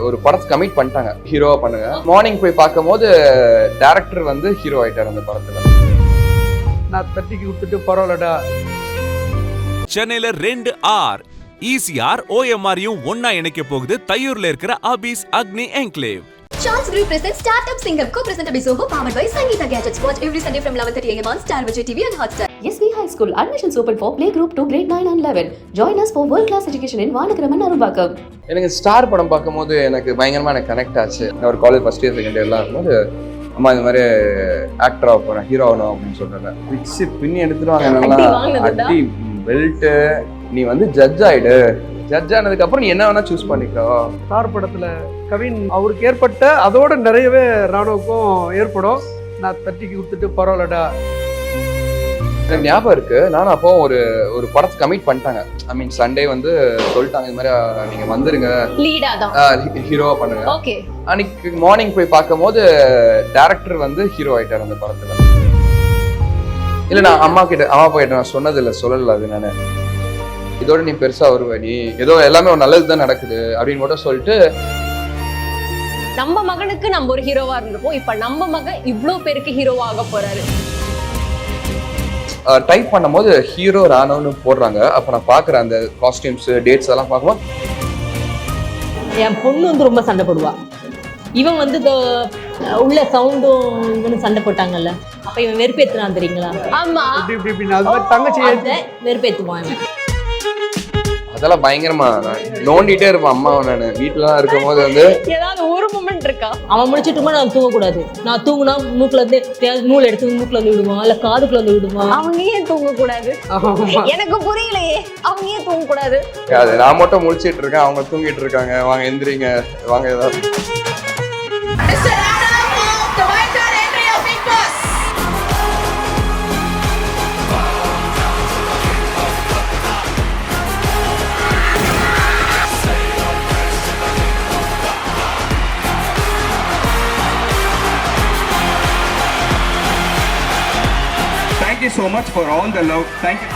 ஒரு படத்தை கமிட் பண்ணிட்டாங்க, ஹீரோவா பண்ணுங்க. மார்னிங் போய் பார்க்கும்போது டைரக்டர் வந்து ஹீரோ ஆயிட்டார் அந்த படத்துல. நான் தட்டிக்கு விட்டுட்டு பரவாயில்லடா. சென்னையில 2 ஆர் ECR OMR-யும் ஒன்னா இணைக்க போகுது தையூர்ல இருக்கிற அபிஸ் அக்னி enclave. Charles Group presents Startup Singham, co-presented by Zoho, powered by Sangeeta Gadgets. Watch every Sunday from 11:30 a.m. on Star Vijay TV and Hotstar. SV High School admissions open for playgroup to grade 9 and 11. Join us for world-class education in Vanakraman, Arubakam. எனக்கு star படம் பார்க்கும்போது எனக்கு பயங்கரமா எனக்கு connect ஆச்சு. நான் ஒரு college first year second இயர்லாம் இருக்கும்போது அம்மா இந்த மாதிரி ஆக்டராக போகிறேன், ஹீரோ ஆகணும் அப்படின்னு சொல்கிறாங்க. பிச்சு பின்னி எடுத்துருவாங்க, நல்லா அடி பெல்ட்டு, நீ வந்து ஜட்ஜ் ஆயிடு, ஜட்ஜ் ஆனதுக்கு அப்புறம் நீ என்ன வேணா சூஸ் பண்ணிக்கோ. ஸ்டார் படத்துல கவின் அவருக்கு ஏற்பட்ட அதோட நிறையவே ராணுவுக்கும் ஏற்படும். நான் தட்டிக்கு விட்டுட்டு பரவாயில்லடா. எனக்கு ஞாபகம் இருக்கு, நானும் அப்போ ஒரு படத்தை கமிட் பண்ணிட்டாங்க. ஐ மீன் சண்டே வந்து சொல்லிட்டாங்க இந்த மாதிரி நீங்க வந்துருங்க, ஹீரோவா பண்ணுங்க. அன்னைக்கு மார்னிங் போய் பார்க்கும்போது டைரக்டர் வந்து ஹீரோ ஆயிட்டார் அந்த படத்துல. இல்ல நான் அம்மா கிட்ட நான் சொன்னது இல்லை, சொல்லல அது நானு. இதோட நீ பெருசா வருவ, நீ ஏதோ எல்லாமே ஒரு நல்லதுதான் நடக்குது அப்படின்னு மட்டும் சொல்லிட்டு. நம்ம மகனுக்கு நம்ம ஒரு ஹீரோவா இருந்திருப்போம், இப்ப நம்ம மகன் இவ்வளவு பேருக்கு ஹீரோவா ஆக போறாரு. டைப் பண்ணும்போது ஹீரோ ராணுன்னு போடுறாங்க. அப்ப நான் பாக்குறேன் அந்த காஸ்டியூம்ஸ் டேட்ஸ் எல்லாம் பார்க்கும்போது என் பொண்ணு வந்து ரொம்ப சண்டை போடுவா. இவன் வந்து உள்ள சவுண்டும் இவனு சண்டை போட்டாங்கல்ல, அப்ப இவன் வெறுப்பேத்துனான் தெரியுங்களா? ஆமா, தங்கச்சி வெறுப்பேத்துவான். அதெல்லாம் பயங்கரமா நோண்டிட்டே இருப்பான் அம்மாவை. நான் வீட்டுலதான் இருக்கும் போது வந்து ஏதாவது ஒரு மொமெண்ட் இருக்கா? அவன் முடிச்சுட்டுமா நான் தூங்கக்கூடாது. நான் தூங்குனா மூக்குல இருந்து நூல் எடுத்து மூக்குல வந்து விடுவான், இல்ல காதுக்குள்ள வந்து விடுவான். அவங்க ஏன் தூங்க கூடாது? எனக்கு புரியலையே, அவங்க ஏன் தூங்க கூடாது? நான் மட்டும் முழிச்சிட்டு இருக்கேன், அவங்க தூங்கிட்டு இருக்காங்க. வாங்க எந்திரிங்க, வாங்க ஏதாவது. Thank you so much for all the love. Thank you.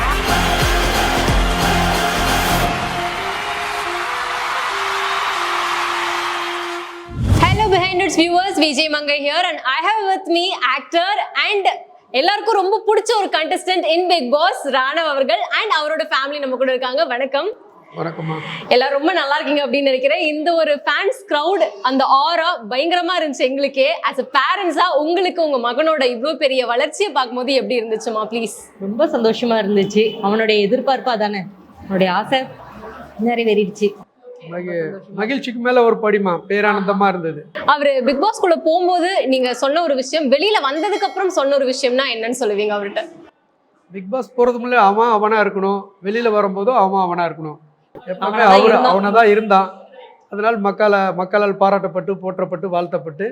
Hello behind its viewers, Vijay Mangai here and I have with me actor and எல்லாருக்கும் ரொம்ப பிடிச்ச ஒரு contestant in Big Boss Rana அவர்கள் and அவரோட ஃபேமிலி நம்ம கூட இருக்காங்க. வணக்கம். வணக்கம்மா. எல்லாரும் ரொம்ப நல்லா இருக்கீங்க அப்படின்னு நினைக்கிறேன். இந்த ஒரு ஃபேன்ஸ் கிரவுட், அந்த ஆரா பயங்கரமா இருந்துச்சு எங்களுக்கே. ஆஸ் அ பேரண்ட்ஸா உங்களுக்கு உங்க மகனோட இவ்வளவு பெரிய வளர்ச்சியை பார்க்கும்போது எப்படி இருந்துச்சுமா? ப்ளீஸ். ரொம்ப சந்தோஷமா இருந்துச்சு. அவனுடைய எதிர்பார்ப்பா தானே, அவனுடைய ஆசை நிறைவேறிடுச்சு. மகிழ்ச்சிக்கு மேல ஒரு படிமா, பேரானந்தமா இருந்தது. அவரு பிக் பாஸ் குள்ள போகும்போது நீங்க சொன்ன ஒரு விஷயம், வெளியில வந்ததுக்கு அப்புறம் சொன்ன ஒரு விஷயம்னா என்னன்னு சொல்லுவீங்க அவர்கிட்ட? பிக் பாஸ் போறது முன்னாடி அவனா இருக்கணும், வெளியில வரும்போதும் அவனா இருக்கணும். எப்பவுமே அவனதான் இருந்தான். அதனால மக்களால் பாராட்டப்பட்டு போற்றப்பட்டு வாழ்த்தப்பட்டு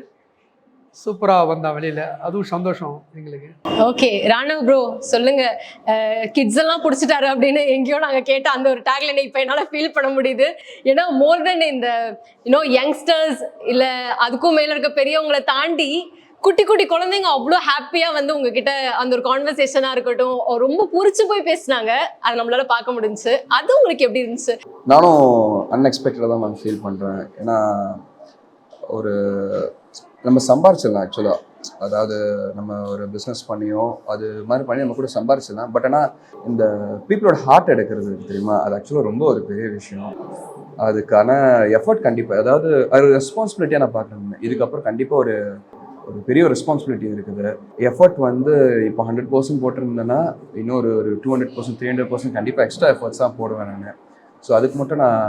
சூப்பரா வந்தான் வெளியில. அதுவும் சந்தோஷம் எங்களுக்கு. ஓகே ராணா ப்ரோ சொல்லுங்க, கிட்ஸ் எல்லாம் பிடிச்சிட்டாரு அப்படின்னு எங்கேயோ நாங்க கேட்ட அந்த ஒரு டேக்லைனை இப்ப என்னால ஃபீல் பண்ண முடியுது. ஏன்னா மோர் தென் இந்த யங்ஸ்டர்ஸ் இல்ல அதுக்கும் மேல இருக்க பெரியவங்களை தாண்டி குட்டி குட்டி குழந்தைங்க அவ்வளோ ஹாப்பியா வந்து உங்ககிட்ட அந்த ஒரு கான்வர்சேஷனா இருக்கட்டும் ரொம்ப புரிச்சு போய் பேசினாங்க. அதை நம்மளால பார்க்க முடிஞ்சுச்சு. அது உங்களுக்கு எப்படி இருந்துச்சு? நானும் அன்எக்ஸ்பெக்டடாக தான் நான் ஃபீல் பண்ணுறேன். ஏன்னா ஒரு நம்ம சம்பாரிச்சிடலாம் ஆக்சுவலாக, அதாவது நம்ம ஒரு பிஸ்னஸ் பண்ணியோ அது மாதிரி பண்ணி நம்ம கூட சம்பாரிச்சிடலாம். பட் ஆனால் இந்த பீப்புளோட ஹார்ட் எடுக்கிறது தெரியுமா, அது ஆக்சுவலாக ரொம்ப ஒரு பெரிய விஷயம். அதுக்கான எஃபர்ட் கண்டிப்பாக, அதாவது அது ரெஸ்பான்சிபிலிட்டியாக நான் பார்க்குறேன். இதுக்கப்புறம் கண்டிப்பாக ஒரு பெரிய ரெஸ்பான்சிபிலிட்டி இருக்குது. எஃபர்ட் வந்து இப்போ 100% போட்டிருந்தேன்னா இன்னொரு 200%, 300% கண்டிப்பாக எக்ஸ்ட்ரா எஃபர்ட்ஸ் தான் போடுவேன் நான். ஸோ அதுக்கு மட்டும் நான்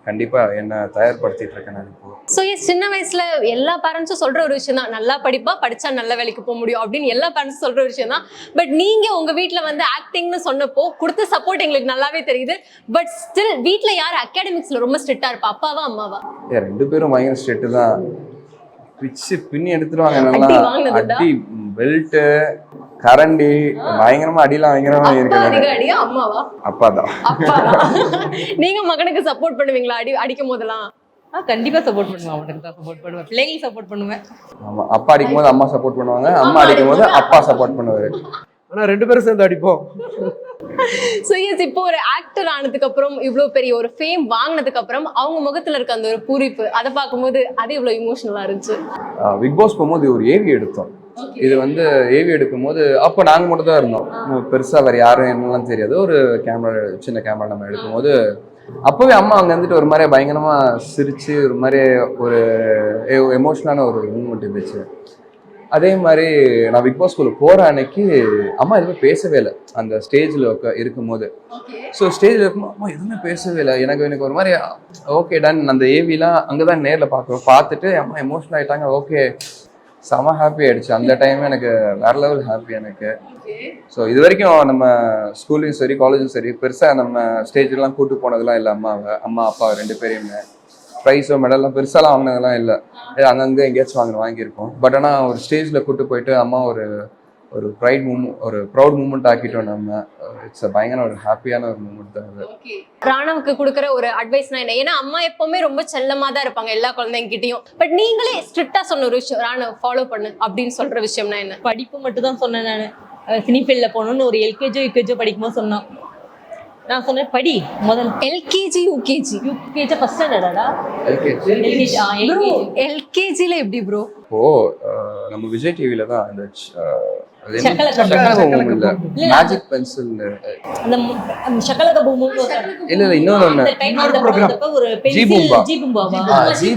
கண்டிப்பாக என்ன தயார்படுத்திட்டு இருக்கேன் நான் இப்போ. ஸோ சின்ன வயசுல எல்லா பேரண்ட்ஸும் சொல்ற ஒரு விஷயம் தான், நல்லா படிச்சா நல்ல வேலைக்கு போக முடியும் அப்படின்னு எல்லா பேரண்ட்ஸும் சொல்ற ஒரு விஷயம் தான். பட் நீங்க உங்க வீட்டில் வந்து ஆக்டிங்னு சொன்னப்போ கொடுத்த சப்போர்ட் எங்களுக்கு நல்லாவே தெரியுது. பட் ஸ்டில் வீட்டில் யார் அகாடமிக்ஸ்ல ரொம்ப ஸ்ட்ரிக்டா இருப்பா, அப்பாவா அம்மாவா? 2 பேரும் பயங்கர ஸ்ட்ரிக்ட் தான். பிச்சு பின்னி எடுத்துருவாங்க, நல்லா அடி பெல்ட்டு கரண்டி பயங்கரமா அடிலாம் பயங்கரமா இருக்கு. அம்மாவா? அப்பாதான். நீங்க மகனுக்கு சப்போர்ட் பண்ணுவீங்களா அடிக்கும் போதெல்லாம்? கண்டிப்பா சப்போர்ட் பண்ணுவேன். அவனுக்கு தான் சப்போர்ட் பண்ணுவேன், பிள்ளைங்களுக்கு சப்போர்ட் பண்ணுவேன். ஆமா, அப்பா அடிக்கும் போது அம்மா சப்போர்ட் பண்ணுவாங்க, அம்மா அடிக்கும் போது அப்பா சப்போர்ட் பண்ணுவாரு. ஆனா 2 பேரும் சேர்ந்து அடிப்போம். ஸோ எஸ், இப்போ ஒரு ஆக்டர் ஆனதுக்கு அப்புறம் இவ்வளோ பெரிய ஒரு ஃபேம் வாங்கினதுக்கு அப்புறம் அவங்க முகத்துல இருக்க அந்த ஒரு பூரிப்பு அதை பார்க்கும்போது அது இவ்வளோ இமோஷனலா இருந்துச்சு. பிக் பாஸ் போகும்போது ஒரு ஏவி எடுத்தோம். இது வந்து ஏவி எடுக்கும் போது அப்போ நாங்கள் மட்டும் தான் இருந்தோம், பெருசாக வேறு யாரும் என்னெல்லாம் தெரியாது. ஒரு கேமரா, சின்ன கேமரா நம்ம எடுக்கும்போது அப்போவே அம்மா அங்கே வந்துட்டு ஒரு மாதிரி பயங்கரமாக சிரித்து ஒரு மாதிரி ஒரு எமோஷனலான ஒரு மூமெண்ட் இருந்துச்சு. அதே மாதிரி நான் பிக் பாஸ் ஸ்கூலுக்கு போகிற அன்னைக்கு அம்மா எதுவுமே பேசவே இல்லை அந்த ஸ்டேஜில் இருக்கும்போது. ஸோ ஸ்டேஜில் இருக்கும்போது அம்மா எதுவுமே பேசவே இல்லை. எனக்கு ஒரு மாதிரி ஓகே டன், அந்த ஏவிலாம் அங்கே தான் நேரில் பார்த்துட்டு அம்மா எமோஷனல் ஆகிட்டாங்க. ஓகே, செம ஹாப்பி ஆயிடுச்சு அந்த டைம். எனக்கு வேற லெவல் ஹாப்பி எனக்கு. ஸோ இது வரைக்கும் நம்ம ஸ்கூல்லையும் சரி காலேஜும் சரி பெருசாக நம்ம ஸ்டேஜ்லாம் கூட்டு போனதெல்லாம் இல்லை. அம்மா அப்பா 2 பேரையுமே ப்ரைஸோ மெடல்லாம் பெருசாலாம் வாங்கினதெல்லாம் இல்லை. அங்கங்கே எங்கேயாச்சும் வாங்கியிருக்கோம். பட் ஆனால் ஒரு ஸ்டேஜில் கூட்டு போயிட்டு அம்மா ஒரு ப்ரைட் மூமெண்ட், ஒரு ப்ரௌட் மூமெண்ட் ஆக்கிட்டோம் நம்ம. இட்ஸ் பயங்கர ஒரு ஹாப்பியான ஒரு மூமெண்ட் தான் அது. ராணவுக்கு கொடுக்குற ஒரு அட்வைஸ்னா என்ன? ஏன்னா அம்மா எப்பவுமே ரொம்ப செல்லமா தான் இருப்பாங்க எல்லா குழந்தைங்கிட்டையும். பட் நீங்களே ஸ்ட்ரிக்டா சொன்ன ஒரு விஷயம், ராணவ் ஃபாலோ பண்ணு அப்படின்னு சொல்ற விஷயம்னா என்ன? படிப்பு மட்டும் தான் சொன்னேன். நான் சினி ஃபீல்டில் போகணுன்னு ஒரு எல்கேஜோ யூகேஜோ படிக்கும்போது சொன்னோம். நான் சொன்னேன் படி முதல் எல்கேஜி யூகேஜி ஃபர்ஸ்ட் ஸ்டாண்டர்டா எல்கேஜில எப்படி ப்ரோ? ஓ, நம்ம விஜய் டிவில தான் அந்த மேஜிக் பென்சில் அந்த ஷக்கலக பூமு இல்ல இன்னொன்னு ஒரு ஜி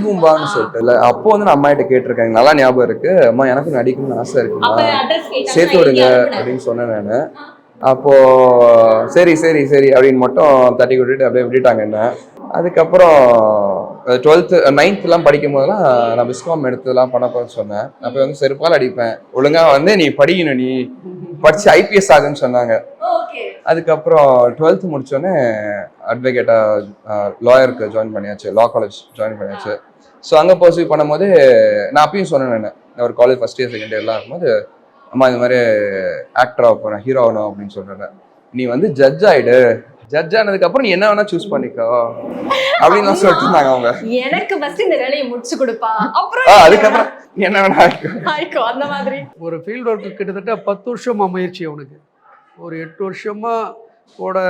பூம்பான்னு சொல்லிட்டு இல்ல. அப்போ வந்து நான் அம்மா கிட்ட கேட்டிருக்காங்க, நல்லா ஞாபகம் இருக்கு. அம்மா எனக்கும் நடிக்கணும்னு ஆசை இருக்கு, சேர்த்து விடுங்க அப்படின்னு சொன்னேன் நானு. அப்போ சரி சரி சரி அப்படின்னு மட்டும் தட்டி விட்டுட்டு அப்படியே விட்டுட்டாங்க என்ன. அதுக்கப்புறம் 12th 9th படிக்கும் போதெல்லாம் நான் விஸ்காம் எடுத்ததெல்லாம் பண்ண போறேன்னு சொன்னேன். அப்போ வந்து செருப்பால் அடிப்பேன், ஒழுங்கா வந்து நீ படிக்கணும், நீ படிச்சு ஐபிஎஸ் ஆகுன்னு சொன்னாங்க. அதுக்கப்புறம் 12th முடிச்சோடனே அட்வொகேட்டா லாயருக்கு ஜாயின் பண்ணியாச்சு, லா காலேஜ் ஜாயின் பண்ணியாச்சு. ஸோ அங்கே பர்சீவ் பண்ணும்போது நான் அப்பயும் சொன்னேன், நான் ஒரு காலேஜ் ஃபர்ஸ்ட் இயர் செகண்ட் இயர்லாம் இருக்கும்போது அம்மா இந்த மாதிரி ஆக்டர் ஆக போறேன், ஹீரோ ஆகணும் அப்படின்னு சொல்றேன். நீ வந்து ஜட்ஜ் ஆயிடு, ஜட்ஜ் ஆனதுக்கு அப்புறம் நீ என்ன வேணா சூஸ் பண்ணிக்கோ அப்படின்னு தான் சொல்லிட்டு இருந்தாங்க அவங்க. எனக்கு ஃபர்ஸ்ட் இந்த வேலையை முடிச்சு கொடுப்பா, அப்புறம் அதுக்கப்புறம் என்ன வேணா ஆயிக்கோ அந்த மாதிரி. ஒரு ஃபீல்ட் ஒர்க்கு கிட்டத்தட்ட 10 வருஷமா முயற்சி அவனுக்கு. ஒரு 8 வருஷமா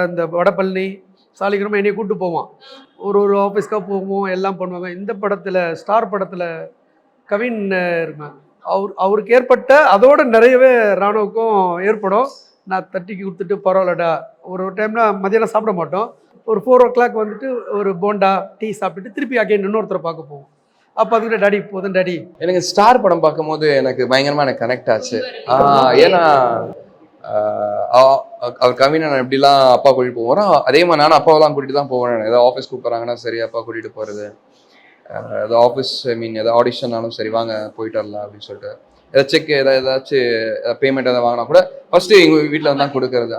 இந்த வடபழனி சாலிகிரமா என்னைய கூப்பிட்டு போவான், ஒரு ஆஃபீஸ்க்காக போவோம், எல்லாம் பண்ணுவாங்க. இந்த படத்தில் ஸ்டார் படத்தில் கவின் இருந்தேன், அவருக்கு ஏற்பட்ட அதோட நிறையவே ராணுவுக்கும் ஏற்படும். நான் தட்டிக்கு கொடுத்துட்டு பரவாயில்லடா, ஒரு டைம்ல மதியானம் சாப்பிட மாட்டோம், ஒரு 4 o'clock வந்துட்டு ஒரு போண்டா டீ சாப்பிட்டுட்டு திருப்பி அகைன் இன்னொருத்தரை பார்க்க போவோம். அப்போ அதுக்கிட்ட டாடி போதும் டாடி. எனக்கு ஸ்டார் படம் பார்க்கும்போது எனக்கு பயங்கரமாக எனக்கு கனெக்ட் ஆச்சு. ஏன்னா அவர் கவினை எப்படிலாம் அப்பா கூட்டிகிட்டு போகிறோம், அதே மாதிரி நானும் அப்பாவெல்லாம் கூட்டிகிட்டு தான் போவேன். ஏதாவது ஆஃபீஸ் கூப்பிட்றாங்கன்னா சரி அப்பா கூட்டிகிட்டு போகிறது, ஏதாவது ஆஃபீஸ் ஏதாவது ஆடிஷன்னாலும் சரி வாங்க போயிட்டு வரலாம் அப்படின்னு சொல்லிட்டு, ஏதாவது செக் ஏதாச்சும் பேமெண்ட் எதாவது வாங்கினா கூட ஃபர்ஸ்ட்டு எங்கள் வீட்டில் வந்து தான் கொடுக்கறது.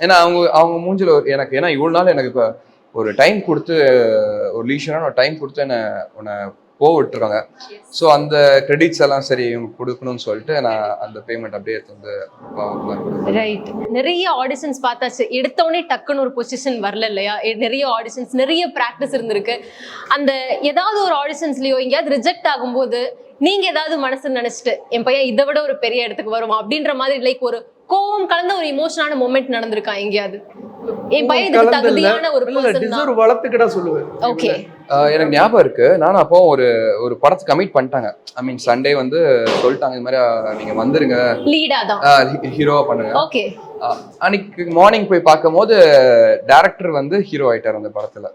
ஏன்னா அவங்க மூஞ்சில் எனக்கு, ஏன்னா இவ்வளோ நாள் எனக்கு இப்போ ஒரு டைம் கொடுத்து, ஒரு லீஷரான ஒரு டைம் கொடுத்து உன்னை விட்டுருக்காங்க. ஸோ அந்த கிரெடிட்ஸ் எல்லாம் சரி இவங்க கொடுக்கணும்னு சொல்லிட்டு நான் அந்த பேமெண்ட் அப்படியே வந்து ரைட். நிறைய ஆடிஷன்ஸ் பார்த்தாச்சு, எடுத்தோடனே டக்குன்னு ஒரு பொசிஷன் வரல இல்லையா? நிறைய ஆடிஷன்ஸ், நிறைய ப்ராக்டிஸ் இருந்திருக்கு. அந்த ஏதாவது ஒரு ஆடிஷன்ஸ்லயோ எங்கேயாவது ரிஜெக்ட் ஆகும்போது நீங்க ஏதாவது மனசு நினைச்சிட்டு என் பையன் இதை விட ஒரு பெரிய இடத்துக்கு வருமா அப்படின்ற மாதிரி லைக் ஒரு கோவம் கலந்த ஒரு இமோஷனான மொமெண்ட் நடந்திருக்கா எங்கேயாவது? என் பையன் இதுக்கு தகுதியான ஒரு பர்சன் தான் வளர்த்துக்கிட்டா சொல்லுவேன். ஓகே, எனக்கு ஞாபகம் இருக்கு. நானும் அப்போ ஒரு படத்தை கமிட் பண்ணிட்டாங்க. ஐ மீன் சண்டே வந்து சொல்லிட்டாங்க இந்த மாதிரி நீங்க வந்துருங்க, லீடா தான் ஹீரோவா பண்ணுங்க. ஓகே, அன்னைக்கு மார்னிங் போய் பார்க்கும் போது டைரக்டர் வந்து ஹீரோ ஆயிட்டார் அந்த படத்துல.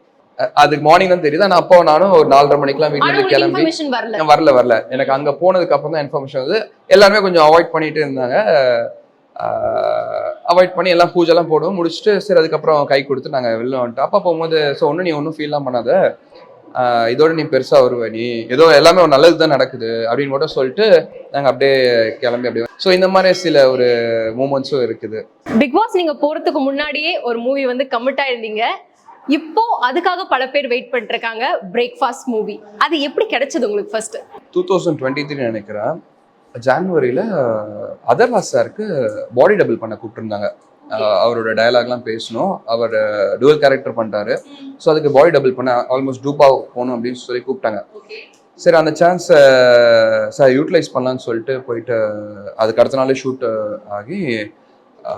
அதுக்கு மார்னிங் தான் தெரியுது. ஆனா அப்போ நானும் ஒரு 4:30 மணிக்கெல்லாம் வீட்டுல இருந்து கிளம்பி வரல. எனக்கு அங்க போனதுக்கு அப்புறம் தான் இன்ஃபர்மேஷன் வந்து எல்லாருமே கொஞ்சம் அவாய்ட் பண்ணிட்டு இருந்தாங்க. அவாய்ட் பண்ணி எல்லாம் பூஜைலாம் போடுவோம், முடிச்சுட்டு சரி அதுக்கப்புறம் கை கொடுத்து நாங்கள் வெளில வந்துட்டோம். அப்பா போகும்போது ஸோ ஒன்றும் நீ ஒன்றும் ஃபீல்லாம் பண்ணாத, இதோட நீ பெருசாக வருவ, நீ ஏதோ எல்லாமே ஒரு நல்லது தான் நடக்குது அப்படின்னு மட்டும் சொல்லிட்டு நாங்கள் அப்படியே கிளம்பி அப்படியே. ஸோ இந்த மாதிரி சில ஒரு மூமெண்ட்ஸும் இருக்குது. பிக் பாஸ் நீங்க போறதுக்கு முன்னாடியே ஒரு மூவி வந்து கமிட் ஆயிருந்தீங்க, இப்போ அதுக்காக பல பேர் வெயிட் பண்ணிட்டு இருக்காங்க, பிரேக்ஃபாஸ்ட் மூவி. அது எப்படி கிடைச்சது உங்களுக்கு? ஃபர்ஸ்ட் 2023 நினைக்கிறேன், ஜான்வரியில் அதர்வாஸ் சாருக்கு பாடி டபுள் பண்ண கூப்பிட்டுருந்தாங்க. அவரோட டயலாக்லாம் பேசணும், அவர் டுவல் கேரக்டர் பண்ணிட்டாரு. ஸோ அதுக்கு பாடி டபுள் பண்ண ஆல்மோஸ்ட் டூப்பா போகணும் அப்படின்னு சொல்லி கூப்பிட்டாங்க. சரி அந்த சான்ஸை சார் யூட்டிலைஸ் பண்ணலான்னு சொல்லிட்டு போயிட்டு அதுக்கு அடுத்த நாளே ஷூட் ஆகி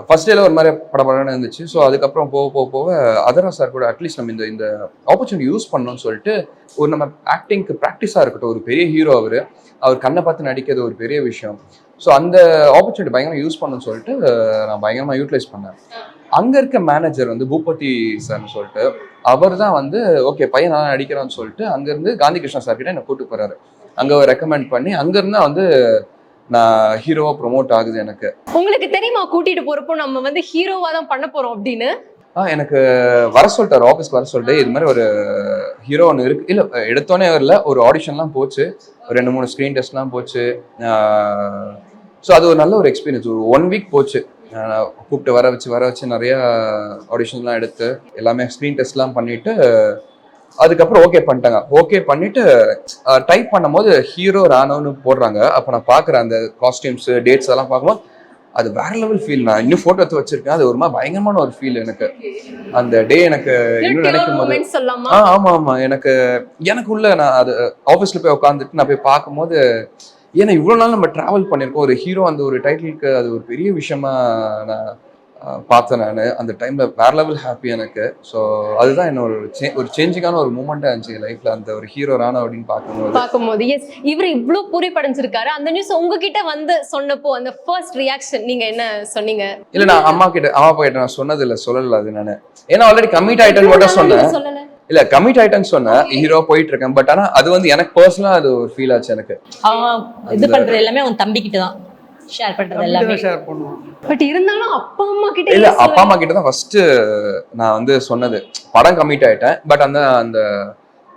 ஃபர்ஸ்ட் டேல ஒரு மாதிரி படப்படன்னு இருந்துச்சு. ஸோ அதுக்கப்புறம் போக போக போக அதர்வா சார் கூட அட்லீஸ்ட் நம்ம இந்த ஆப்பர்ச்சுனிட்டி யூஸ் பண்ணணும்னு சொல்லிட்டு ஒரு நம்ம ஆக்டிங்க்கு ப்ராக்டிஸாக இருக்கட்டும். ஒரு பெரிய ஹீரோ அவர் கண்ணை பார்த்து நடிக்கிறது ஒரு பெரிய விஷயம். ஸோ அந்த ஆப்பர்ச்சுனிட்டி பயங்கரமாக யூஸ் பண்ணணும்னு சொல்லிட்டு நான் பயங்கரமாக யூட்டிலைஸ் பண்ணேன். அங்கே இருக்க மேனேஜர் வந்து பூபதி சார்னு சொல்லிட்டு அவர் தான் வந்து ஓகே பையன் நல்லா நடிக்கிறான்னு சொல்லிட்டு அங்கேருந்து காந்தி கிருஷ்ணா சார் கிட்ட என்னை கூப்பிட்டு போறாரு. அங்கே ரெக்கமெண்ட் பண்ணி அங்கேருந்தா வந்து நான் ஹீரோவா ப்ரொமோட் ஆகுது எனக்கு. உங்களுக்கு தெரியுமா கூட்டிட்டு போறப்போ நம்ம வந்து ஹீரோவா தான் பண்ண போறோம் அப்படின்னு? எனக்கு வர சொல்லிட்டாரு, ஆஃபீஸ்க்கு வர சொல்லிட்டு இது மாதிரி ஒரு ஹீரோ ஒன்று இருக்கு. இல்லை எடுத்தோன்னே வரல, ஒரு ஆடிஷன்லாம் போச்சு, ஒரு 2-3 ஸ்க்ரீன் டெஸ்ட்லாம் போச்சு. ஸோ அது ஒரு நல்ல ஒரு எக்ஸ்பீரியன்ஸ். ஒரு 1 வீக் போச்சு. கூப்பிட்டு வர வச்சு நிறையா ஆடிஷன்லாம் எடுத்து எல்லாமே ஸ்க்ரீன் டெஸ்ட்லாம் பண்ணிட்டு அதுக்கப்புறம் ஓகே பண்ணிட்டாங்க. ஓகே பண்ணிட்டு டைப் பண்ணும்போது ஹீரோ ராணவன்னு போடுறாங்க. அப்போ நான் பார்க்குறேன் அந்த காஸ்டியூம்ஸ் டேட்ஸ் அதெல்லாம் பார்க்கும்போது அது வேற லெவல் ஃபீல். நான் இன்னும் ஃபோட்டோ எடுத்து வச்சிருக்கேன். அது ஒரு மாதிரி பயங்கரமான ஒரு ஃபீல் எனக்கு அந்த டே. எனக்கு இன்னும் நினைக்கும் போது ஆமா எனக்கு உள்ள நான் அது ஆஃபீஸ்ல போய் உட்காந்துட்டு நான் போய் பார்க்கும்போது ஏன்னா இவ்வளோ நாள் நம்ம ட்ராவல் பண்ணியிருக்கோம். ஒரு ஹீரோ அந்த ஒரு டைட்டிலுக்கு அது ஒரு பெரிய விஷயமா நான் பார்த்தேன். நான் அந்த டைம்ல வேற லெவல் ஹாப்பி எனக்கு. ஸோ அதுதான் என்ன ஒரு சேஞ்சிங்கான ஒரு மூமெண்டா இருந்துச்சு லைஃப்ல, அந்த ஒரு ஹீரோ ராணா அப்படின்னு பார்க்கும்போது. எஸ், இவர் இவ்ளோ பூரி படைஞ்சிருக்காரு. அந்த நியூஸ் உங்ககிட்ட வந்து சொன்னப்போ அந்த ஃபர்ஸ்ட் ரியாக்ஷன் நீங்க என்ன சொன்னீங்க? இல்ல நான் அம்மா அப்பா கிட்ட நான் சொன்னது இல்ல, சொல்லல அது நானு. ஏன்னா ஆல்ரெடி கமிட் ஆயிட்டேன்னு மட்டும் சொன்னேன். இல்ல கமிட் ஆயிட்டேன்னு சொன்னேன், ஹீரோ போயிட்டு இருக்கேன். பட் ஆனா அது வந்து எனக்கு பர்சனலா அது ஒரு ஃபீல் ஆச்சு எனக்கு. இது பண்றது எல்லாமே அவன் தம்பி கிட்ட தான் ஷேர் பண்றது எல்லாமே ஷேர் பண்ணுவோம். பட் இருந்தாலும் அப்பா அம்மா கிட்ட இல்ல அப்பா அம்மா கிட்ட தான் ஃபர்ஸ்ட் நான் வந்து சொன்னது. படம் கமிட் ஆயிட்டேன். பட் அந்த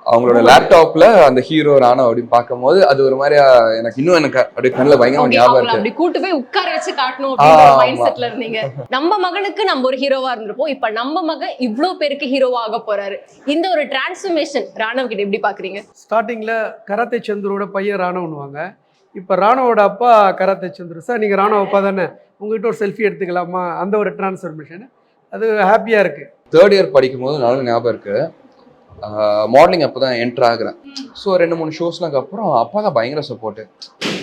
அவங்களோட லேப்டாப்ல அந்த ஹீரோ ராணா அப்படின்னு பார்க்கும்போது அது ஒரு மாதிரி எனக்கு இன்னும் எனக்கு அப்படியே கண்ணில் பயங்கரமா ஞாபகம் இருக்கு. அப்படி கூட்டு போய் உட்கார வச்சு காட்டணும் அப்படிங்கிற மைண்ட் செட்ல இருந்தீங்க. நம்ம மகனுக்கு நம்ம ஒரு ஹீரோவா இருந்திருப்போம். இப்ப நம்ம மகன் இவ்ளோ பேருக்கு ஹீரோவா ஆக போறாரு. இந்த ஒரு டிரான்ஸ்ஃபர்மேஷன் ராணவ் கிட்ட எப்படி பாக்குறீங்க? ஸ்டார்டிங்ல கராத்தே சந்துரோட பையன் ராணவன்னுவாங்க. இப்போ ராணவோட அப்பா கராத்தே சந்துரு. சார் நீங்கள் ராணவ அப்பா தானே, உங்ககிட்ட ஒரு செல்ஃபி எடுத்துக்கலாமா? அந்த ஒரு டிரான்ஸ்ஃபர்மேஷன் அது ஹாப்பியாக இருக்குது. 3rd இயர் படிக்கும்போது நல்ல ஞாபகம் இருக்கு. மாடலிங் அப்போ தான் என்ட்ரு ஆகுறேன். ஸோ 2-3 ஷோஸ்லாம் அப்புறம் அப்பா தான் பயங்கர சப்போர்ட்டு.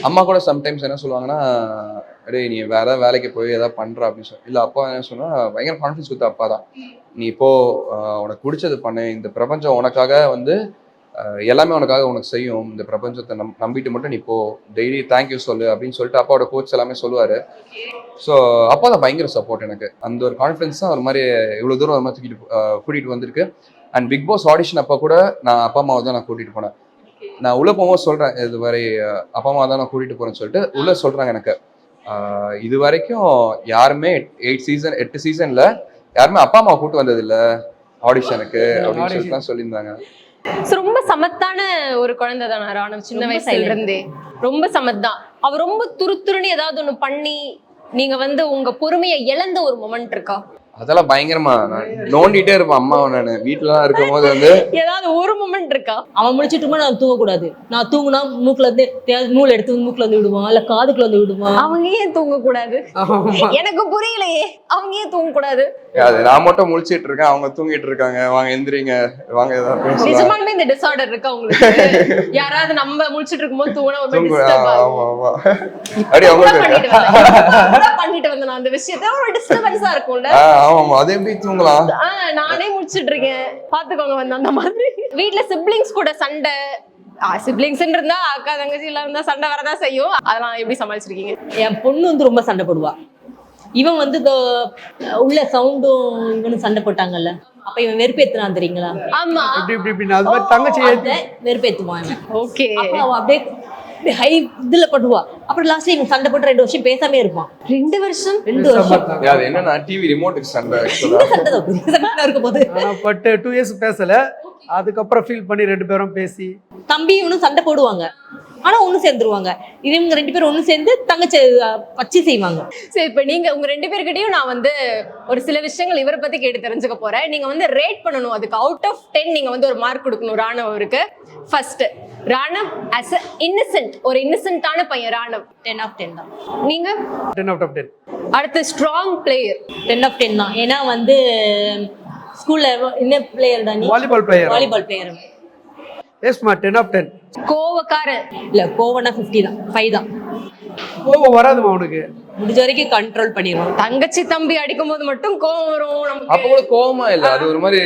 அம்மா கூட சம்டைம்ஸ் என்ன சொல்லுவாங்கன்னா, அடே நீ வேற ஏதாவது வேலைக்கு போய் ஏதாவது பண்ணுற அப்படின்னு சொல்லி. இல்லை அப்பா என்ன சொன்னால் பயங்கர கான்ஃபிடன்ஸ் கொடுத்த அப்பா தான். நீ இப்போ உனக்கு பிடிச்சது பண்ணு, இந்த பிரபஞ்சம் உனக்காக வந்து எல்லாமே உனக்காக உனக்கு செய்யும், இந்த பிரபஞ்சத்தை நம்பிட்டு மட்டும் நீ போ, டெய்லி தேங்க்யூ சொல்லு அப்படின்னு சொல்லிட்டு அப்பாவோட கோச் எல்லாமே சொல்லுவார். ஸோ அப்பா தான் பயங்கர சப்போர்ட் எனக்கு. அந்த ஒரு கான்ஃபிடன்ஸ் தான் ஒரு மாதிரி இவ்வளோ தூரம் ஒரு மாதிரி கூட்டிகிட்டு வந்திருக்கு. அண்ட் பிக் பாஸ் ஆடிஷன் அப்போ கூட நான் அப்பா அம்மாவை தான் நான் கூட்டிகிட்டு போனேன். நான் உள்ளே போகும்போது சொல்கிறேன், இது மாதிரி அப்பா அம்மா தான் நான் கூட்டிகிட்டு போகிறேன்னு சொல்லிட்டு உள்ளே சொல்கிறாங்க. எனக்கு இது வரைக்கும் யாருமே 8 சீசனில் யாருமே அப்பா அம்மாவை கூப்பிட்டு வந்ததில்லை ஆடிஷனுக்கு அப்படின்னு சொல்லிட்டு சொல்லியிருந்தாங்க. ரொம்ப சமத்தான ஒரு குழந்தை தானே ராணவ்? சின்ன வயசுல இருந்தே ரொம்ப சமத்தான். அவர் ரொம்ப துருத்துருன்னு ஏதாவது ஒண்ணு பண்ணி நீங்க வந்து உங்க பொறுமையை இழந்த ஒரு மொமெண்ட் இருக்கா? அதெல்லாம் பயங்கரமா நான் நோண்டிட்டே இருப்பேன் அம்மாவை. நான் வீட்டுலலாம் இருக்கும் போது வந்து ஏதாவது ஒரு மொமெண்ட் இருக்கா? அவன் முடிச்சிட்டு நான் தூங்கக்கூடாது, நான் தூங்குனா மூக்குல இருந்து நூல் எடுத்து மூக்குல வந்து விடுவான், இல்ல காதுக்குள்ள வந்து விடுவான். அவங்க ஏன் தூங்க கூடாது? எனக்கு புரியலையே, அவங்க ஏன் தூங்க கூடாது? அது நான் மட்டும் முழிச்சிட்டு இருக்கேன், அவங்க தூங்கிட்டு இருக்காங்க, வாங்க எந்திரிங்க வாங்க ஏதாவது பேசலாம். நிஜமாலுமே இந்த டிஸார்டர் இருக்கா உங்களுக்கு? யாராவது நம்ம முழிச்சிட்டு இருக்கும்போது தூங்கினா ஒரு டிஸ்டர்ப் ஆகும். ஆமா அப்படியே அவங்க பண்ணிட்டு வந்தேன் அந்த விஷயத்தை, ஒரு டிஸ்டர்பன்ஸா இருக்கும்ல. ஆமா அதே எப்படி தூங்கலாம்? நானே முடிச்சிட்டு இருக்கேன் பாத்துக்கோங்க. வந்து அந்த மாதிரி வீட்டுல சிப்ளிங்ஸ் கூட சண்டை, சிப்ளிங்ஸ் இருந்தா அக்கா தங்கச்சி எல்லாம் இருந்தா சண்டை வரதான் செய்யும். அதெல்லாம் எப்படி சமாளிச்சிருக்கீங்க? என் பொண்ணு வந்து ரொம்ப சண்டை போடுவா. இவன் வந்து உள்ள சவுண்டும் இவனும் சண்டை போட்டாங்கல்ல, அப்ப இவன் வெறுப்பேத்துறான் தெரியுங்களா? ஆமா அது மாதிரி தங்கச்சி வெறுப்பேத்துவான். ஓகே, அவன் அப்படியே ஹை இதுல பண்ணுவா. அப்புறம் லாஸ்ட்ல இவன் சண்டை போட்டு 2 வருஷம் பேசாமே இருப்பான். 2 வருஷம் அது என்னன்னா டிவி ரிமோட்டுக்கு சண்டை இருக்க போது. பட் 2 இயர்ஸ் பேசல, அதுக்கப்புறம் ஃபீல் பண்ணி 2 பேரும் பேசி தம்பி இவனும் சண்டை போடுவாங்க. ஆனா ஒண்ணு சேர்ந்துருவாங்க. இவங்க 2 பேரும் ஒண்ணு சேர்ந்து தங்கச்சி வச்சு செய்வாங்க. சரி, இப்ப நீங்க உங்க 2 பேர்கிட்டயும் நான் வந்து ஒரு சில விஷயங்கள் இவரை பத்தி கேட்டு தெரிஞ்சுக்க போறேன். நீங்க வந்து ரேட் பண்ணணும். அதுக்கு அவுட் ஆஃப் 10 நீங்க வந்து ஒரு மார்க் கொடுக்கணும் ராணவருக்கு. First, Ranav as a innocent, ஒரு இன்னசென்ட்டான பையன் ராணவ் 10 of 10 தான். நீங்க 10 out of 10. அடுத்து ஸ்ட்ராங் பிளேயர் 10 of 10 தான். ஏன்னா வந்து ஸ்கூல்ல என்ன பிளேயர் தான்? Volleyball player. Volleyball player. எஸ்மா 10 of 10. கோவக்காரன் இல்ல கோவனா 50 தான், 5 தான். கோபம் வராதுமா அவனுக்கு. முடிஞ்ச வரைக்கும் கண்ட்ரோல் பண்ணிடுவோம். தங்கச்சி தம்பி அடிக்கும் போது மட்டும் கோவம் வரும் நமக்கு. அப்ப கூட கோவமா இல்ல, அது ஒரு மாதிரி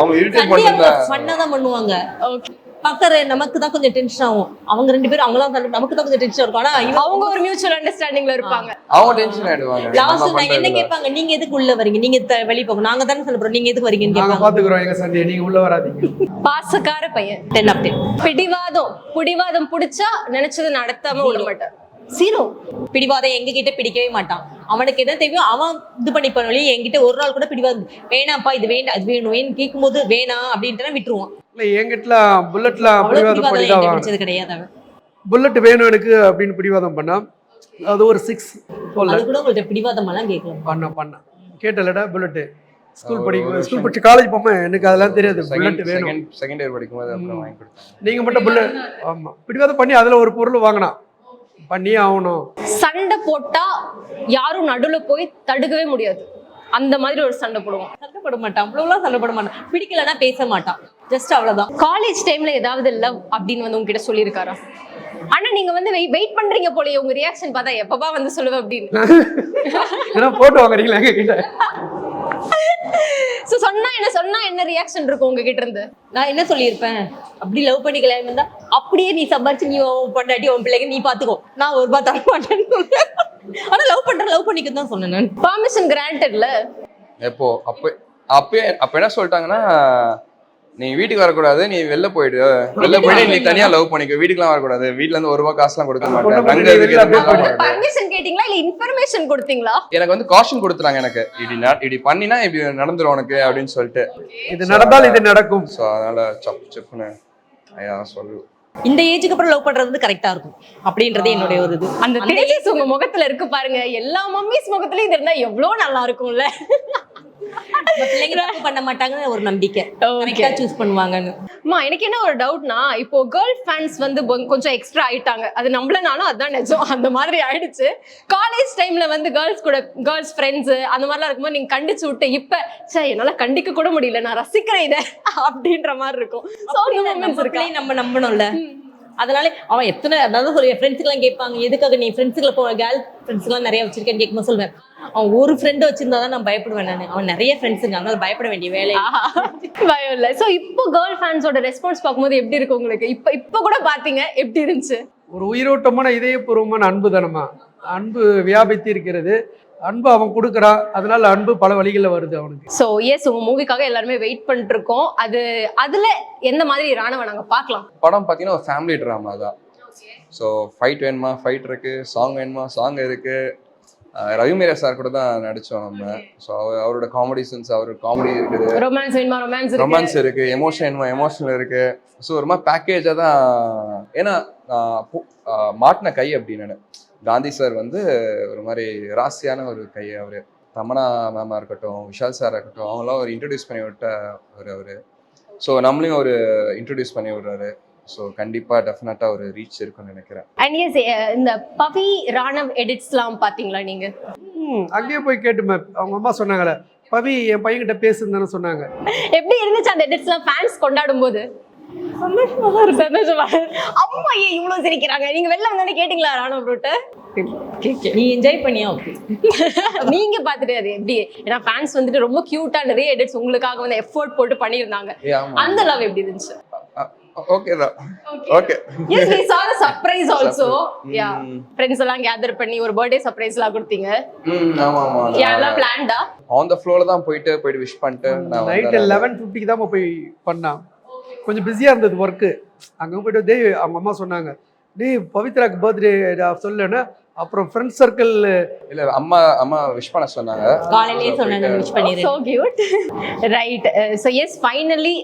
அவங்க இரிட்டேட் பண்ணிருந்தா ஃபன்னா தான் பண்ணுவாங்க. ஓகே. பக்கற நமக்கு தான் கொஞ்சம் டென்ஷன் ஆகும். அவங்க ரெண்டு பேரும் அவங்களாம் நமக்கு தான் கொஞ்சம் டென்ஷன் இருக்கும். ஆனா அவங்க ஒரு மியூச்சுவல் அண்டர்ஸ்டாண்டிங்ல இருப்பாங்க. அவங்க டென்ஷன் ஆயிடுவாங்க. லாஸ்ட் நான் என்ன கேட்பாங்க, நீங்க எதுக்கு உள்ள வரீங்க, நீங்க வெளிய போங்க, நாங்க தானே சொல்ல போறோம், நீங்க எதுக்கு வரீங்கன்னு நாங்க கேட்பாங்க. பாத்துக்கிறோம் எங்க சண்டையை, நீங்க உள்ள வராதீங்க. பாசக்கார பையன். 10 of 10. பிடிவாதம் பிடிச்சா நினைச்சது நடத்தாம விட மாட்டான். 0. பிடிவாதம் எங்க கிட்ட பிடிக்கவே மாட்டான். அவனுக்கு என்ன தேவையோ அவன் இது பண்ணிப்பான். என்கிட்ட ஒரு நாள் கூட பிடிவாதம் வேணாம்ப்பா, இது வேண்டாம், அது வேணும் வேணும் கேட்கும்போது வேணாம் அப்படின்ட்டு விட்டுருவான். இல்ல என்கிட்ட புல்லட்ல பிடிவாதம் பண்ணி தான் வாங்க. கிடையாது அவன். புல்லட் வேணும் எனக்கு அப்படின்னு பிடிவாதம் பண்ணா அது ஒரு 6 அது கூட உங்கள்ட்ட பிடிவாதமெல்லாம் கேட்கலாம். பண்ண கேட்டலடா புல்லட் ஸ்கூல் படிச்சு காலேஜ் போமா எனக்கு அதெல்லாம் தெரியாது. புல்லட் வேணும் செகண்ட் இயர் படிக்கும்போது அப்புறம் வாங்கி கொடுத்தாங்க. நீங்க மட்டும் புல்லட் ஆமா பிடிவாதம் பண்ணி அதுல ஒரு பொருள் வாங்கினா பண்ணியே ஆகணும். சண்டை போட்டா யாரும் நடுவுல போய் தடுக்கவே முடியாது. அந்த மாதிரி ஒரு சண்டை போடுவோம். சண்டை போட மாட்டான், அவ்வளவுலாம் சண்டை போட மாட்டான். பிடிக்கலன்னா பேச மாட்டான், ஜஸ்ட் அவ்வளவுதான். காலேஜ் டைம்ல ஏதாவது லவ் அப்படின்னு வந்து உங்ககிட்ட சொல்லியிருக்காரா? ஆனா நீங்க வந்து வெயிட் பண்றீங்க போலயே, உங்க ரியாக்ஷன் பார்த்தா எப்பப்பா வந்து சொல்லுவேன் அப்படின்னு. ஏன்னா போட்டு வாங்குறீங்களா எங்க கிட்ட? சோ சொன்னா என்ன ரியாக்ஷன் இருக்கும் உங்ககிட்ட இருந்து? நான் என்ன சொல்லியிருப்பேன், அப்படி லவ் பண்ணி கல்யாணம் இருந்தா அப்படியே நீ சம்பாரிச்சு நீ பொண்டாட்டி உன் பிள்ளைங்க நீ பாத்துக்கோ, நான் ஒரு ரூபா தர மாட்டேன்னு சொல்றேன். ஆனா லவ் பண்ணிக்க தான் சொன்னேன் நான். பர்மிஷன் கிராண்டட்ல எப்போ அப்ப என்ன சொல்லிட்டாங்கன்னா, நீ வீட்டுக்கு வரக்கூடாது, நீ வெளில போயிட்டு நீ தனியா லவ் பண்ணிக்க, வீட்டுக்குலாம் வரக்கூடாது, வீட்டுல இருந்து 1 ரூபா காசுலாம் கொடுக்க மாட்டேன். பர்மிஷன் கேட்டீங்களா இல்ல இன்ஃபர்மேஷன் கொடுத்தீங்களா? எனக்கு வந்து காஷன் கொடுத்துறாங்க, எனக்கு இப்படி பண்ணினா இப்படி நடந்துரும் உனக்கு அப்படின்னு சொல்லிட்டு. இது நடந்தால் இது நடக்கும். ஸோ அதனால செப்புன்னு ஐயா சொல்லு. இந்த ஏஜுக்கு அப்புறம் லவ் பண்றது வந்து கரெக்டா இருக்கும் அப்படின்றது என்னுடைய ஒரு இது. அந்த தேஜஸ் உங்க முகத்துல இருக்கு பாருங்க, எல்லா மம்மிஸ் முகத்துலயும் இது இருந்தா எவ்வளவு நல்லா இருக்கும்ல. பிள்ளைங்க தப்பு பண்ண மாட்டாங்கன்னு ஒரு நம்பிக்கை, கரெக்டா சூஸ் பண்ணுவாங்கன்னு. அம்மா எனக்கு என்ன ஒரு டவுட்னா, இப்போ கேர்ள் ஃபேன்ஸ் வந்து கொஞ்சம் எக்ஸ்ட்ரா ஆயிட்டாங்க. அது நம்மளனாலும் அதுதான் நிஜம், அந்த மாதிரி ஆயிடுச்சு. காலேஜ் டைம்ல வந்து கேர்ள்ஸ் ஃப்ரெண்ட்ஸ் அந்த மாதிரிலாம் இருக்கும்போது நீங்க கண்டிச்சு விட்டு இப்ப என்னால கண்டிக்க கூட முடியல, நான் ரசிக்கிறேன் இதை அப்படின்ற மாதிரி இருக்கும். நம்ம நம்பணும்ல. அதனால அவன் எத்தனை அதாவது சொல்லி ஃப்ரெண்ட்ஸுக்கெல்லாம் கேட்பாங்க, எதுக்காக நீ ஃப்ரெண்ட்ஸுக்குள்ள கேர்ள் ஃப்ரெண்ட்ஸுக்கெல்லாம் நிறைய வச்சிருக்கேன்னு கேட்கும்போது சொல்லுவேன், அவன் ஒரு ஃப்ரெண்ட் வச்சிருந்தா தான் நான் பயப்படுவேன். நான் அவன் நிறைய ஃப்ரெண்ட்ஸுங்க, அதனால பயப்பட வேண்டிய வேலை பயம் இல்லை. ஸோ இப்போ கேர்ள் ஃபேன்ஸோட ரெஸ்பான்ஸ் பார்க்கும்போது எப்படி இருக்கு உங்களுக்கு? இப்போ கூட பார்த்தீங்க எப்படி இருந்துச்சு? ஒரு உயிரோட்டமான இதயபூர்வமான அன்பு தானம்மா. அன்பு வியாபித்து இருக்கிறது. அன்பு அவன் கொடுக்குறான், அதனால அன்பு பல வழிகளில் வருது அவனுக்கு. ஸோ எஸ், உங்க மூவிக்காக எல்லாருமே வெயிட் பண்ணிட்டு இருக்கோம். அதுல எந்த மாதிரி ராணுவ நாங்க பார்க்கலாம்? படம் பார்த்தீங்கன்னா ஒரு ஃபேமிலி ட்ராமா தான். ஸோ ஃபைட் வேணுமா ஃபைட் இருக்கு, சாங் வேணுமா சாங் இருக்கு. ரவிமேரா சார் கூட தான் நடிச்சோம் நம்ம. ஸோ அவரோட காமெடி சென்ஸ், அவரோட காமெடி இருக்குது, ரொமான்ஸ் வேணுமா ரொமான்ஸ் இருக்கு, எமோஷன் வேணுமா எமோஷனல் இருக்கு. ஸோ ஒரு மாதிரி பேக்கேஜாக தான். ஏன்னா மாட்டின கை அப்படின்னு காந்தி சார் வந்து ஒரு மாதிரி ராசியான ஒரு கை. அவர் தமனா மேமா இருக்கட்டும், விஷால் சார் இருக்கட்டும், அவங்களாம் ஒரு இன்ட்ரடியூஸ் பண்ணி விட்ட அவரு. ஸோ நம்மளையும் ஒரு இன்ட்ரடியூஸ் பண்ணி விடுறாரு. ஸோ கண்டிப்பா டெஃபினட்டா ஒரு ரீச் இருக்கும்னு நினைக்கிறேன். அண்ட் எஸ், இந்த பவி ராணவ் எடிட்ஸ்லாம் பாத்தீங்களா நீங்க? அங்கேயே போய் கேட்டுமே, அவங்க அம்மா சொன்னாங்களே பவி என் பையன்கிட்ட பேசுன்னு சொன்னாங்க. எப்படி இருந்துச்சு அந்த எடிட்ஸ்லாம் ஃபேன்ஸ் கொண்டாடும் போது? சந்தோஷமா. அம்மா ஏன் இவ்வளவு சிரிக்கிறாங்க? நீங்க வெளில வந்தோடனே கேட்டீங்களா ராணவ் ப்ரோட்ட? நீ என்ஜாய் பண்ணியா? நீங்க பாத்துட்டு அது எப்படி? ஏன்னா ஃபேன்ஸ் வந்துட்டு ரொம்ப கியூட்டா நிறைய எடிட்ஸ் உங்களுக்காக வந்து எஃபோர்ட் போட்டு பண்ணிருந்தாங்க. அந்த லவ் எப்படி இருந்துச்சு? ஓகே தான். Okay. Yes, we saw the surprise also. Yeah. Friends எல்லாம் கேதர் பண்ணி ஒரு பர்த்டே சர்ப்ரைஸ்லாம் கொடுத்தீங்க. ஆமா ஆமா. யாரெல்லாம் பிளான்டா? ஆன் தி ஃப்ளோர்ல தான் போயிட்டு விஷ் பண்ணிட்டு நான் நைட் 11:50க்கு தான் போய் பண்ணா. கொஞ்சம் பிஸியா இருந்தது ஒர்க்கு. அங்க போயிட்டு அவங்க அம்மா சொன்னாங்க, டேய் பவித்ராக்கு பர்த்டே சொல்லுன்னா, அப்புறம் ஃப்ரெண்ட் சர்க்கிள் இல்ல அம்மா விஷ் பண்ண சொன்னாங்க. காலையிலேயே சொன்னாங்க wish பண்ணிரேன். So cute. Right. So yes, finally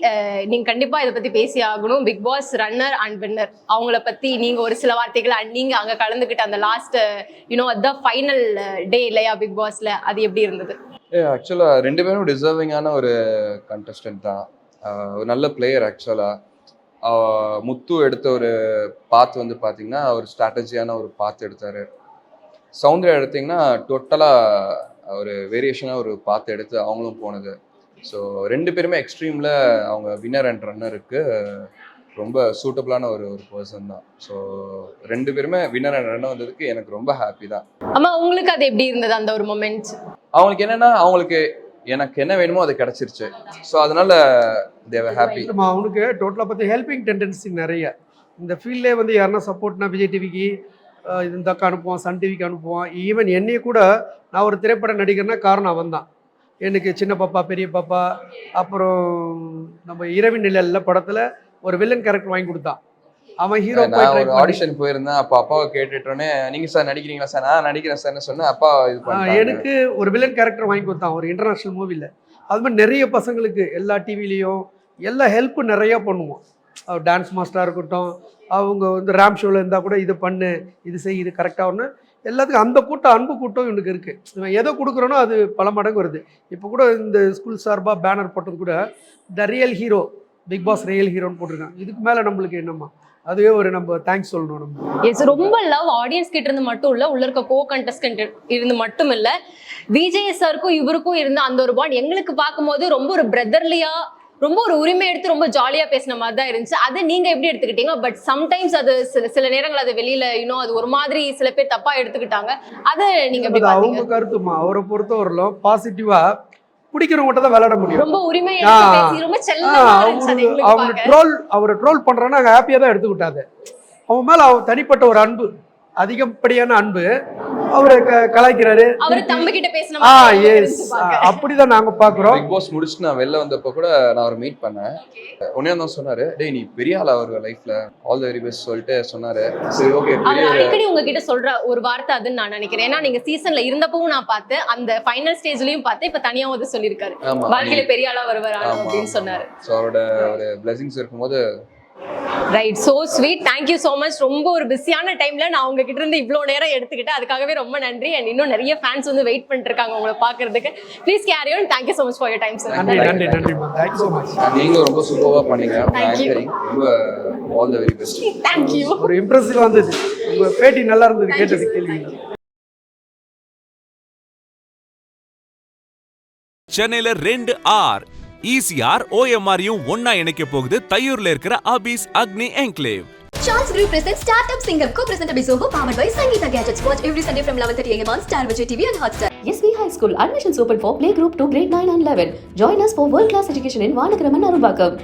நீங்க கண்டிப்பா இத பத்தி பேசி ஆகணும். Bigg Boss runner and winner அவங்கள பத்தி நீங்க ஒரு சில வார்த்தைகள், நீங்க அங்க கலந்துக்கிட்ட அந்த லாஸ்ட் the ஃபைனல் டே இல்லையா பிக் பாஸ்ல, அது எப்படி இருந்தது? ஆக்சுவலா ரெண்டு பேரும் டிசர்விங்கான ஒரு கண்டஸ்டன்ட் தான். ஒரு நல்ல பிளேயர். ஆக்சுவலா முத்து எடுத்த ஒரு பாத் வந்து பாத்தீங்கன்னா ஒரு ஸ்ட்ராட்டஜியான ஒரு பாத் எடுத்தாரு. சௌந்தர்யா எடுத்தீங்கன்னா டோட்டலாக ஒரு வேரியேஷனாக ஒரு பார்த்து எடுத்து அவங்களும் போனது. ஸோ ரெண்டு பேருமே எக்ஸ்ட்ரீமில் அவங்க வின்னர் அண்ட் ரன்னருக்கு ரொம்ப சூட்டபிளான ஒரு ஒரு பர்சன் தான். ஸோ 2 பேருமே வின்னர் ரன் வந்ததுக்கு எனக்கு ரொம்ப ஹாப்பி தான். அம்மா உங்களுக்கு அது எப்படி இருந்தது அந்த ஒரு மொமெண்ட்? அவங்களுக்கு என்னன்னா, அவங்களுக்கு எனக்கு என்ன வேணுமோ அது கிடைச்சிருச்சு. ஸோ அதனால தேவர் ஹாப்பி. அவனுக்கு டோட்டலாக பார்த்து ஹெல்பிங் டெண்டன்சி நிறைய. இந்த ஃபீல்ட்லேயே வந்து யாருன்னா சப்போர்ட்னா விஜய் டிவிக்கு இந்த அக்கா அனுப்புவான், சன் டிவிக்கு அனுப்புவான். ஈவன் என்னைய கூட நான் ஒரு திரைப்பட நடிகர்னா காரணம் அவன் தான். எனக்கு சின்ன பாப்பா, பெரிய பாப்பா, அப்புறம் நம்ம இரவின் நிழல்ல படத்தில் ஒரு வில்லன் கேரக்டர் வாங்கி கொடுத்தான். அவன் ஹீரோ நான் ஒரு ஆடிஷன் போயிருந்தேன். அப்போ அப்பாவை கேட்டுட்டோன்னே நீங்க சார் நடிக்கிறீங்களா சார்? நான் நடிக்கிறேன் சார்னு சொன்னேன். அப்பா இது பண்ணாங்க. எனக்கு ஒரு வில்லன் கேரக்டர் வாங்கி கொடுத்தான் ஒரு இன்டர்நேஷ்னல் மூவியில். அது மாதிரி நிறைய பசங்களுக்கு எல்லா டிவிலையும் எல்லா ஹெல்ப்பு நிறையா பண்ணுவோம். டான்ஸ் மாஸ்டராக இருக்கட்டும், அவங்க வந்து ரேம் ஷோவில் இருந்தால் கூட இது பண்ணு, இது செய், இது கரெக்டாக ஒன்று எல்லாத்துக்கும் அந்த கூட்டம், அன்பு கூட்டம் இவனுக்கு இருக்குது. இவன் எதை கொடுக்குறோனோ அது பல மடங்கு வருது. இப்போ கூட இந்த ஸ்கூல் சார்பாக பேனர் போட்டது கூட the real hero, big boss real ஹீரோன்னு போட்டிருக்காங்க. இதுக்கு மேலே நம்மளுக்கு என்னம்மா, அதுவே ஒரு நம்ம தேங்க்ஸ் சொல்லணும். நம்ம எஸ், ரொம்ப லவ் ஆடியன்ஸ் கிட்ட இருந்து மட்டும் இல்ல, உள்ள இருக்க கோ கண்டஸ்டன்ட் இருந்து மட்டும் இல்ல, விஜய் சாருக்கும் இவருக்கும் இருந்த அந்த ஒரு பாண்ட் எங்களுக்கு பார்க்கும்போது ரொம்ப ஒரு பிரதர்லியா, ரொம்ப ஒரு உரிமை எடுத்து ரொம்ப ஜாலியா பேசின மாதிரி தான் இருந்துச்சு. அது நீங்க எப்படி எடுத்துக்கிட்டீங்க? பட் சம்டைம்ஸ் அது சில நேரங்கள் அது வெளியில இன்னும் அது ஒரு மாதிரி சில பேர் தப்பா எடுத்துக்கிட்டாங்க. அது நீங்க எப்படி பாத்தீங்க? அவங்க கருத்துமா, அவரை பொறுத்தவரையிலும் பாசிட்டிவா பிடிக்கிறவங்ககிட்ட தான் விளையாட முடியும். ரொம்ப உரிமை எடுத்து பேசி ரொம்ப செல்லமா இருந்துச்சு அது எங்களுக்கு பார்க்க. அவரை ட்ரோல் பண்றான்னா ஹாப்பியா தான் எடுத்துக்கிட்டாரு. அவன் மேல அவன் தனிப்பட்ட ஒரு அன்பு, அதிகப்படியான அன்பு. அவரை கலாய்க்கிறாரு. அவரு தம்பி கிட்ட பேசின அப்படிதான் நாங்க பாக்குறோம். பிக் பாஸ் முடிச்சுட்டு நான் வெளில வந்தப்போ கூட நான் அவரை மீட் பண்ணேன். உடனே தான் சொன்னாரு, டேய் நீ பெரிய ஆளா ஒரு லைஃப்ல, ஆல் தி வெரி பெஸ்ட் சொல்லிட்டு சொன்னாரு. சரி ஓகே. அவர் அடிக்கடி உங்ககிட்ட சொல்ற ஒரு வார்த்தை அதுன்னு நான் நினைக்கிறேன். ஏன்னா நீங்க சீசன்ல இருந்தப்பவும் நான் பார்த்தேன், அந்த ஃபைனல் ஸ்டேஜ்லயும் பார்த்தேன், இப்ப தனியாவும் அது சொல்லியிருக்காரு, வாழ்க்கையில பெரிய ஆளா வருவார் அப்படின்னு சொன்னாரு. ஸோ அவரோட ஒரு பிளெஸிங்ஸ் இருக்கும்போது right, so sweet. Thank you so much. ரொம்ப ஒரு பிஸியான டைம்ல நான் உங்ககிட்ட இருந்து இவ்வளோ நேரம் எடுத்துக்கிட்டேன், அதுக்காகவே ரொம்ப நன்றி. அண்ட் இன்னும் நிறைய ஃபேன்ஸ் வந்து வெயிட் பண்ணிட்டு இருக்காங்க உங்களை பார்க்கறதுக்கு. Please carry on. Thank you so much for your time sir. நன்றி. Thank you so much. நீங்களும் ரொம்ப சூப்பராக பண்ணீங்க. ரொம்ப all the very best. Thank you. ஒரு இம்ப்ரெசிவ் வந்தது, உங்க பேட்டி நல்லா இருந்தது கேட்டது கேள்வி. சென்னையில 2 ஆர் ECR OMRயும் ஒன்னா இணைக்க போகுது தையூர்ல இருக்கிற அபிஸ் அக்னி enclave. Chance Group presents Startup Singam, co-presented by Zoho, powered by Sangeeta Gadgets. Watch every Sunday from 11:30 a.m. on Star Vijay TV and Hotstar. SV High School admissions open for playgroup to grade 9 and 11. Join us for world-class education in Vanakaraman, Arubakam.